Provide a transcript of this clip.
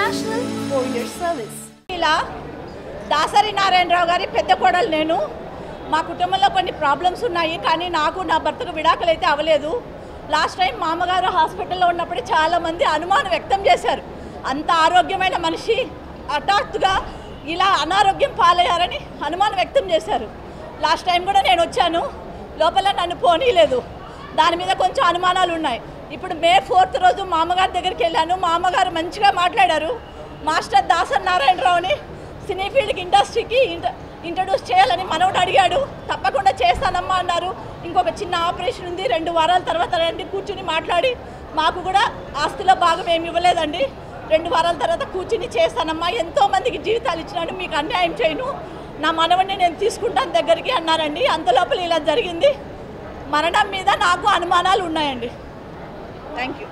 International Courier Service. ఇలా దాసరి నారాయణరావు గారి పెద్ద కోడలు నేను. మా కుటుంబంలో కొన్ని ప్రాబ్లమ్స్ ఉన్నాయి, కానీ నాకు నా భర్తకు విడాకులు అయితే అవ్వలేదు. లాస్ట్ టైం మామగారు హాస్పిటల్లో ఉన్నప్పుడు చాలామంది అనుమానం వ్యక్తం చేశారు. అంత ఆరోగ్యమైన మనిషి హఠాత్తుగా ఇలా అనారోగ్యం పాలయ్యారని అనుమానం వ్యక్తం చేశారు. లాస్ట్ టైం కూడా నేను వచ్చాను, లోపల నన్ను పోనీలేదు. దాని మీద కొంచెం అనుమానాలు ఉన్నాయి. ఇప్పుడు మే 4th రోజు మామగారి దగ్గరికి వెళ్ళాను. మామగారు మంచిగా మాట్లాడారు. మాస్టర్ దాసరి నారాయణరావుని సినీ ఫీల్డ్కి ఇండస్ట్రీకి ఇంట్రడ్యూస్ చేయాలని మనవడు అడిగాడు. తప్పకుండా చేస్తానమ్మా అన్నారు. ఇంకొక చిన్న ఆపరేషన్ ఉంది, 2 వారాల తర్వాత రండి కూర్చుని మాట్లాడి. మాకు కూడా ఆస్తిలో భాగం ఏమి ఇవ్వలేదండి. 2 వారాల తర్వాత కూర్చుని చేస్తానమ్మా, ఎంతోమందికి జీవితాలు ఇచ్చినాను, మీకు అన్యాయం చేయను, నా మనవడిని నేను తీసుకుంటాను దగ్గరికి అన్నారండి. అంతలోపల ఇలా జరిగింది. మరణం మీద నాకు అనుమానాలు ఉన్నాయండి. Thank you.